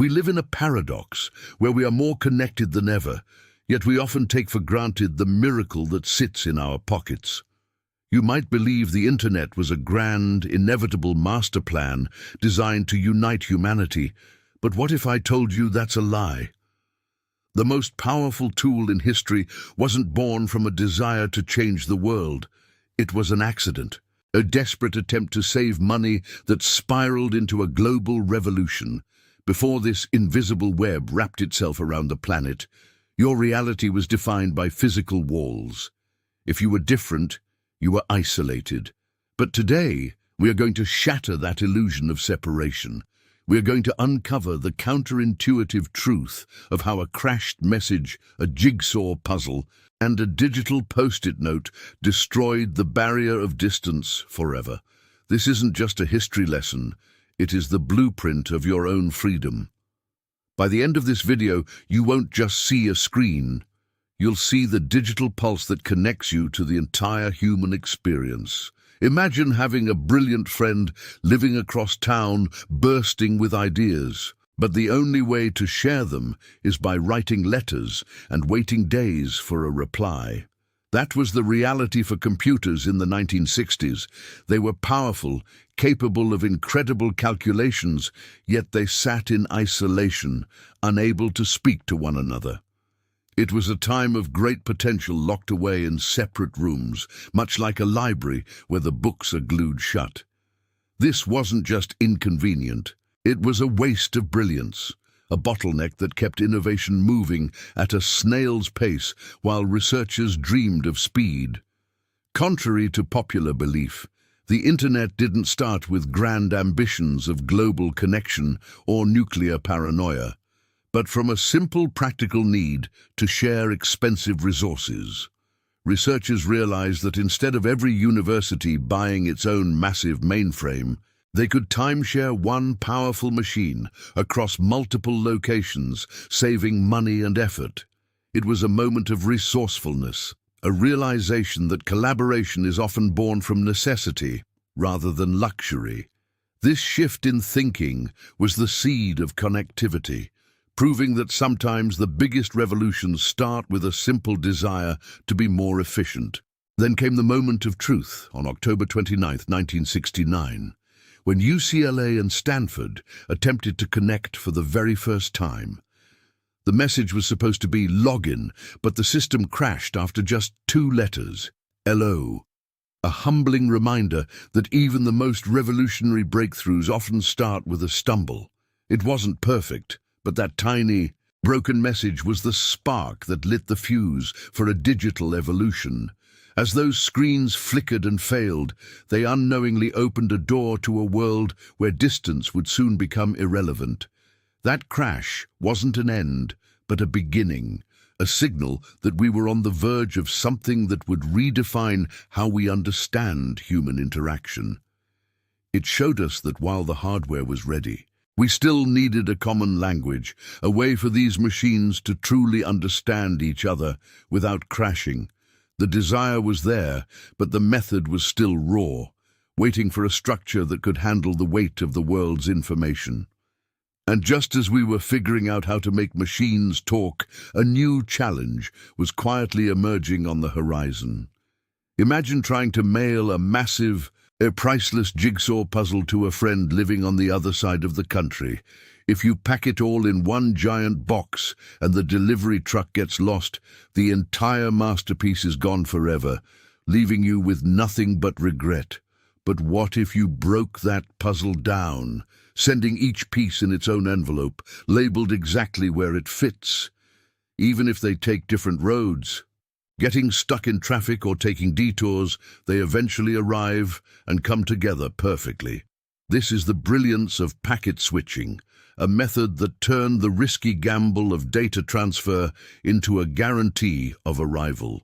We live in a paradox where we are more connected than ever, yet we often take for granted the miracle that sits in our pockets. You might believe the internet was a grand, inevitable master plan designed to unite humanity, but what if I told you that's a lie? The most powerful tool in history wasn't born from a desire to change the world. It was an accident, a desperate attempt to save money that spiraled into a global revolution. Before this invisible web wrapped itself around the planet, your reality was defined by physical walls. If you were different, you were isolated. But today, we are going to shatter that illusion of separation. We are going to uncover the counterintuitive truth of how a crashed message, a jigsaw puzzle, and a digital post-it note destroyed the barrier of distance forever. This isn't just a history lesson. It is the blueprint of your own freedom. By the end of this video, you won't just see a screen. You'll see the digital pulse that connects you to the entire human experience. Imagine having a brilliant friend living across town, bursting with ideas. But the only way to share them is by writing letters and waiting days for a reply. That was the reality for computers in the 1960s. They were powerful, capable of incredible calculations, yet they sat in isolation, unable to speak to one another. It was a time of great potential locked away in separate rooms, much like a library where the books are glued shut. This wasn't just inconvenient, it was a waste of brilliance, a bottleneck that kept innovation moving at a snail's pace while researchers dreamed of speed. Contrary to popular belief, the internet didn't start with grand ambitions of global connection or nuclear paranoia, but from a simple practical need to share expensive resources. Researchers realized that instead of every university buying its own massive mainframe, they could timeshare one powerful machine across multiple locations, saving money and effort. It was a moment of resourcefulness, a realization that collaboration is often born from necessity rather than luxury. This shift in thinking was the seed of connectivity, proving that sometimes the biggest revolutions start with a simple desire to be more efficient. Then came the moment of truth on October 29, 1969, when UCLA and Stanford attempted to connect for the very first time. The message was supposed to be login, but the system crashed after just 2 letters, LO. A humbling reminder that even the most revolutionary breakthroughs often start with a stumble. It wasn't perfect, but that tiny, broken message was the spark that lit the fuse for a digital evolution. As those screens flickered and failed, they unknowingly opened a door to a world where distance would soon become irrelevant. That crash wasn't an end, but a beginning, a signal that we were on the verge of something that would redefine how we understand human interaction. It showed us that while the hardware was ready, we still needed a common language, a way for these machines to truly understand each other without crashing. The desire was there, but the method was still raw, waiting for a structure that could handle the weight of the world's information. And just as we were figuring out how to make machines talk, a new challenge was quietly emerging on the horizon. Imagine trying to mail a massive, priceless jigsaw puzzle to a friend living on the other side of the country. If you pack it all in one giant box and the delivery truck gets lost, the entire masterpiece is gone forever, leaving you with nothing but regret. But what if you broke that puzzle down, sending each piece in its own envelope, labeled exactly where it fits? Even if they take different roads, getting stuck in traffic or taking detours, they eventually arrive and come together perfectly. This is the brilliance of packet switching, a method that turned the risky gamble of data transfer into a guarantee of arrival.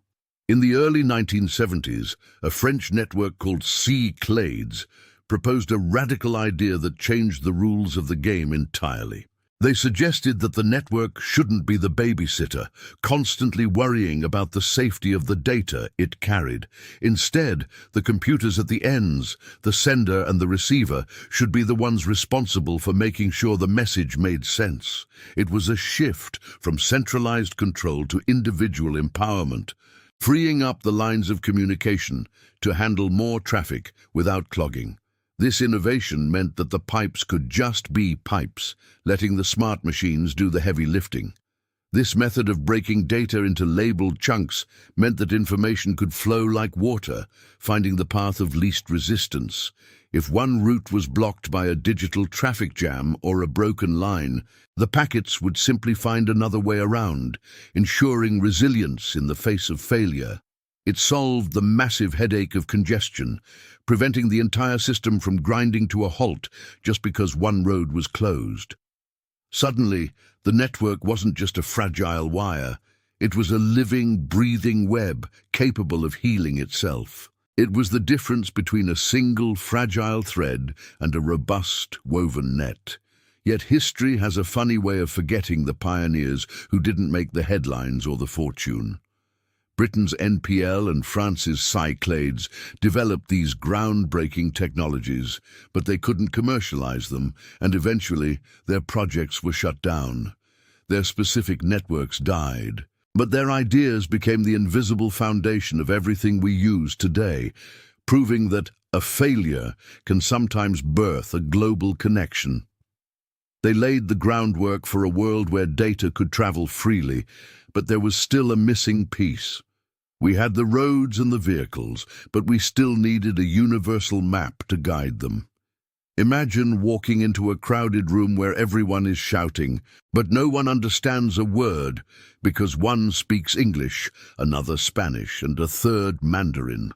In the early 1970s, a French network called C-Clades proposed a radical idea that changed the rules of the game entirely. They suggested that the network shouldn't be the babysitter, constantly worrying about the safety of the data it carried. Instead, the computers at the ends, the sender and the receiver, should be the ones responsible for making sure the message made sense. It was a shift from centralized control to individual empowerment, freeing up the lines of communication to handle more traffic without clogging. This innovation meant that the pipes could just be pipes, letting the smart machines do the heavy lifting. This method of breaking data into labeled chunks meant that information could flow like water, finding the path of least resistance. If one route was blocked by a digital traffic jam or a broken line, the packets would simply find another way around, ensuring resilience in the face of failure. It solved the massive headache of congestion, preventing the entire system from grinding to a halt just because one road was closed. Suddenly, the network wasn't just a fragile wire. It was a living, breathing web capable of healing itself. It was the difference between a single, fragile thread and a robust, woven net. Yet history has a funny way of forgetting the pioneers who didn't make the headlines or the fortune. Britain's NPL and France's Cyclades developed these groundbreaking technologies, but they couldn't commercialize them, and eventually their projects were shut down. Their specific networks died. But their ideas became the invisible foundation of everything we use today, proving that a failure can sometimes birth a global connection. They laid the groundwork for a world where data could travel freely, but there was still a missing piece. We had the roads and the vehicles, but we still needed a universal map to guide them. Imagine walking into a crowded room where everyone is shouting, but no one understands a word because one speaks English, another Spanish, and a third Mandarin.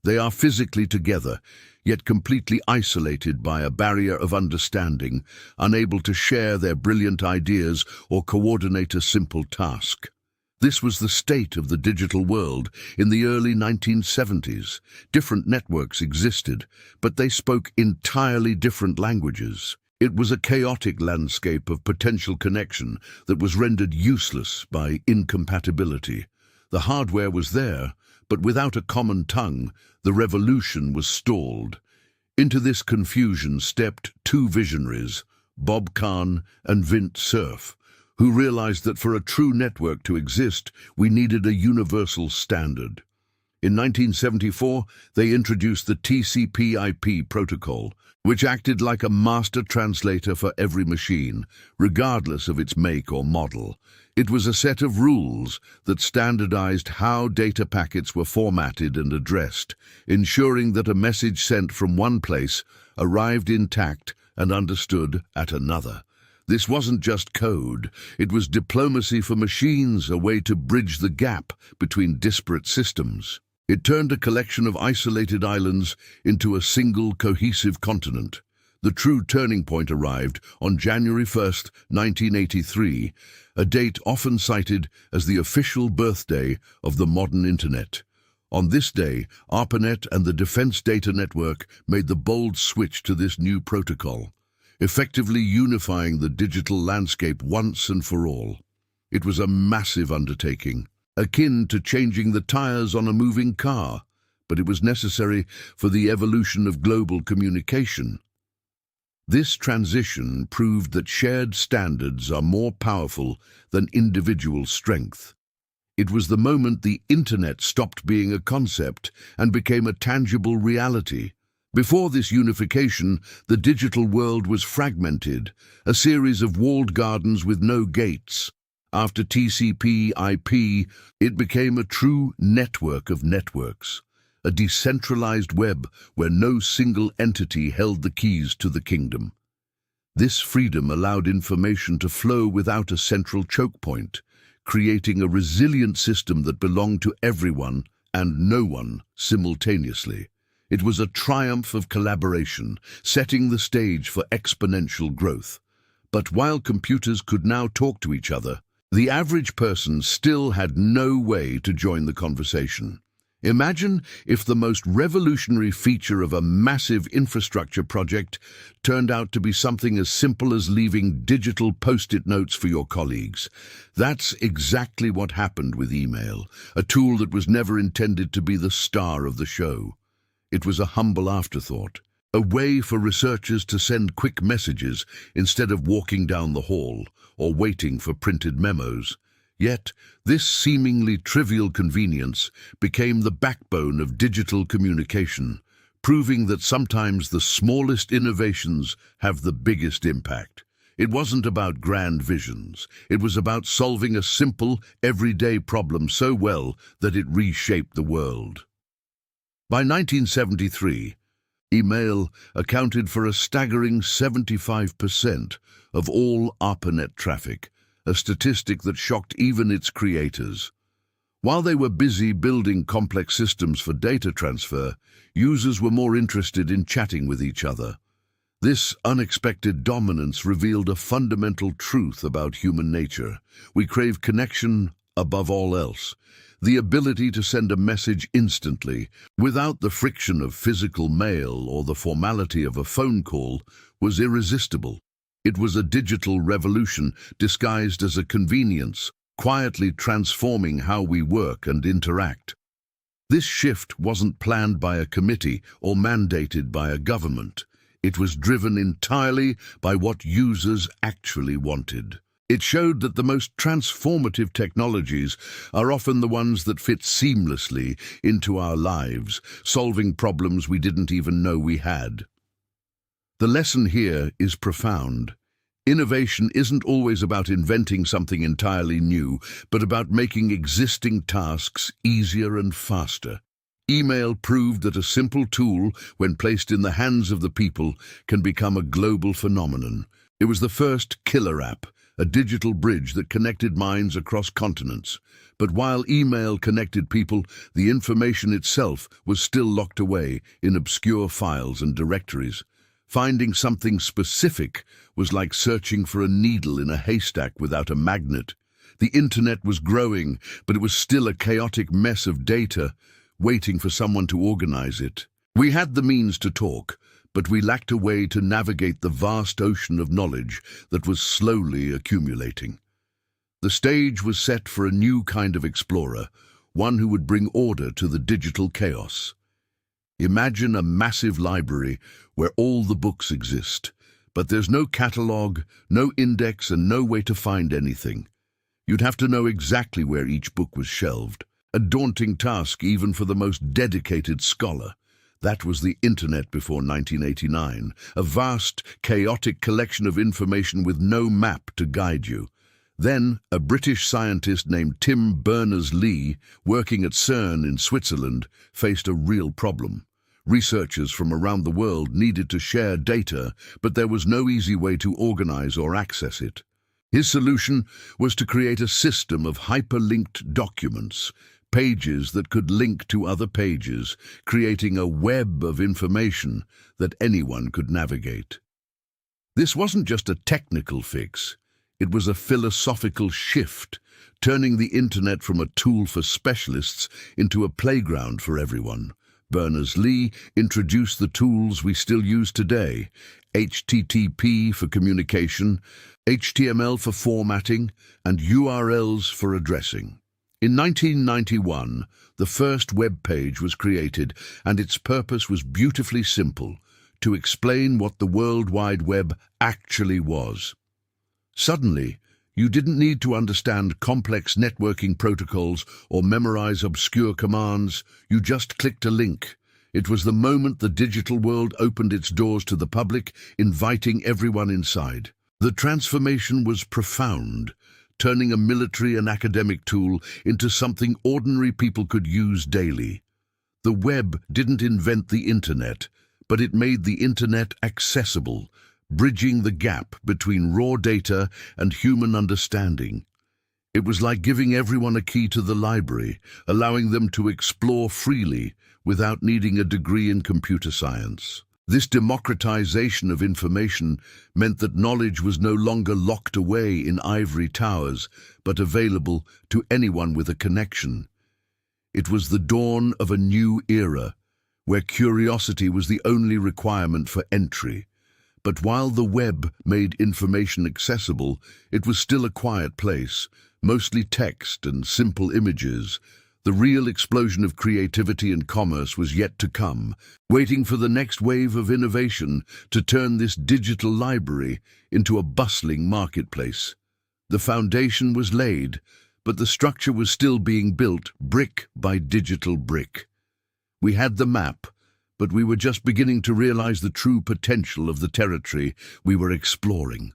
They are physically together, yet completely isolated by a barrier of understanding, unable to share their brilliant ideas or coordinate a simple task. This was the state of the digital world in the early 1970s. Different networks existed, but they spoke entirely different languages. It was a chaotic landscape of potential connection that was rendered useless by incompatibility. The hardware was there, but without a common tongue, the revolution was stalled. Into this confusion stepped two visionaries, Bob Kahn and Vint Cerf, who realized that for a true network to exist, we needed a universal standard. In 1974, they introduced the TCP/IP protocol, which acted like a master translator for every machine, regardless of its make or model. It was a set of rules that standardized how data packets were formatted and addressed, ensuring that a message sent from one place arrived intact and understood at another. This wasn't just code, it was diplomacy for machines, a way to bridge the gap between disparate systems. It turned a collection of isolated islands into a single cohesive continent. The true turning point arrived on January 1st, 1983, a date often cited as the official birthday of the modern Internet. On this day, ARPANET and the Defense Data Network made the bold switch to this new protocol, effectively unifying the digital landscape once and for all. It was a massive undertaking, akin to changing the tires on a moving car, but it was necessary for the evolution of global communication. This transition proved that shared standards are more powerful than individual strength. It was the moment the Internet stopped being a concept and became a tangible reality. Before this unification, the digital world was fragmented, a series of walled gardens with no gates. After TCP/IP, it became a true network of networks, a decentralized web where no single entity held the keys to the kingdom. This freedom allowed information to flow without a central choke point, creating a resilient system that belonged to everyone and no one simultaneously. It was a triumph of collaboration, setting the stage for exponential growth. But while computers could now talk to each other, the average person still had no way to join the conversation. Imagine if the most revolutionary feature of a massive infrastructure project turned out to be something as simple as leaving digital post-it notes for your colleagues. That's exactly what happened with email, a tool that was never intended to be the star of the show. It was a humble afterthought, a way for researchers to send quick messages instead of walking down the hall or waiting for printed memos. Yet, this seemingly trivial convenience became the backbone of digital communication, proving that sometimes the smallest innovations have the biggest impact. It wasn't about grand visions. It was about solving a simple, everyday problem so well that it reshaped the world. By 1973, email accounted for a staggering 75% of all ARPANET traffic, a statistic that shocked even its creators. While they were busy building complex systems for data transfer, users were more interested in chatting with each other. This unexpected dominance revealed a fundamental truth about human nature. We crave connection above all else. The ability to send a message instantly, without the friction of physical mail or the formality of a phone call, was irresistible. It was a digital revolution disguised as a convenience, quietly transforming how we work and interact. This shift wasn't planned by a committee or mandated by a government. It was driven entirely by what users actually wanted. It showed that the most transformative technologies are often the ones that fit seamlessly into our lives, solving problems we didn't even know we had. The lesson here is profound. Innovation isn't always about inventing something entirely new, but about making existing tasks easier and faster. Email proved that a simple tool, when placed in the hands of the people, can become a global phenomenon. It was the first killer app, a digital bridge that connected minds across continents. But while email connected people, the information itself was still locked away in obscure files and directories. Finding something specific was like searching for a needle in a haystack without a magnet. The internet was growing, but it was still a chaotic mess of data, waiting for someone to organize it. We had the means to talk, but we lacked a way to navigate the vast ocean of knowledge that was slowly accumulating. The stage was set for a new kind of explorer, one who would bring order to the digital chaos. Imagine a massive library where all the books exist, but there's no catalog, no index, and no way to find anything. You'd have to know exactly where each book was shelved, a daunting task even for the most dedicated scholar. That was the internet before 1989, a vast, chaotic collection of information with no map to guide you. Then, a British scientist named Tim Berners-Lee, working at CERN in Switzerland, faced a real problem. Researchers from around the world needed to share data, but there was no easy way to organize or access it. His solution was to create a system of hyperlinked documents, pages that could link to other pages, creating a web of information that anyone could navigate. This wasn't just a technical fix. It was a philosophical shift, turning the internet from a tool for specialists into a playground for everyone. Berners-Lee introduced the tools we still use today: HTTP for communication, HTML for formatting, and URLs for addressing. In 1991, the first web page was created, and its purpose was beautifully simple: to explain what the World Wide Web actually was. Suddenly, you didn't need to understand complex networking protocols or memorize obscure commands. You just clicked a link. It was the moment the digital world opened its doors to the public, inviting everyone inside. The transformation was profound, turning a military and academic tool into something ordinary people could use daily. The web didn't invent the internet, but it made the internet accessible, bridging the gap between raw data and human understanding. It was like giving everyone a key to the library, allowing them to explore freely without needing a degree in computer science. This democratization of information meant that knowledge was no longer locked away in ivory towers, but available to anyone with a connection. It was the dawn of a new era, where curiosity was the only requirement for entry. But while the web made information accessible, it was still a quiet place, mostly text and simple images. The real explosion of creativity and commerce was yet to come, waiting for the next wave of innovation to turn this digital library into a bustling marketplace. The foundation was laid, but the structure was still being built brick by digital brick. We had the map, but we were just beginning to realize the true potential of the territory we were exploring.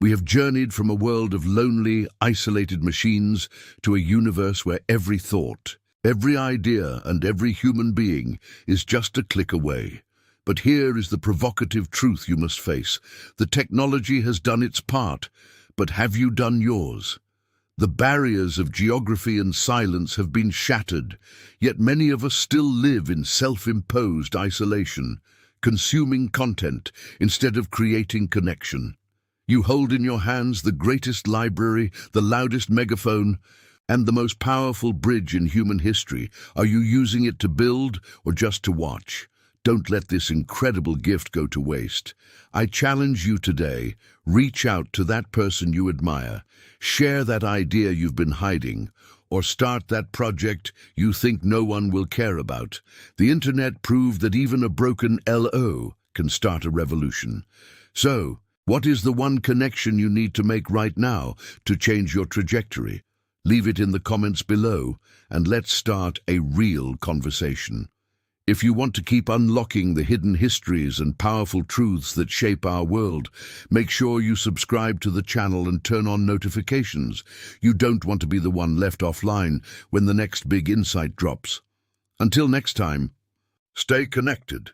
We have journeyed from a world of lonely, isolated machines to a universe where every thought, every idea, and every human being is just a click away. But here is the provocative truth you must face. The technology has done its part, but have you done yours? The barriers of geography and silence have been shattered, yet many of us still live in self-imposed isolation, consuming content instead of creating connection. You hold in your hands the greatest library, the loudest megaphone, and the most powerful bridge in human history. Are you using it to build or just to watch? Don't let this incredible gift go to waste. I challenge you today, reach out to that person you admire, share that idea you've been hiding, or start that project you think no one will care about. The internet proved that even a broken LO can start a revolution. So, what is the one connection you need to make right now to change your trajectory? Leave it in the comments below, and let's start a real conversation. If you want to keep unlocking the hidden histories and powerful truths that shape our world, make sure you subscribe to the channel and turn on notifications. You don't want to be the one left offline when the next big insight drops. Until next time, stay connected.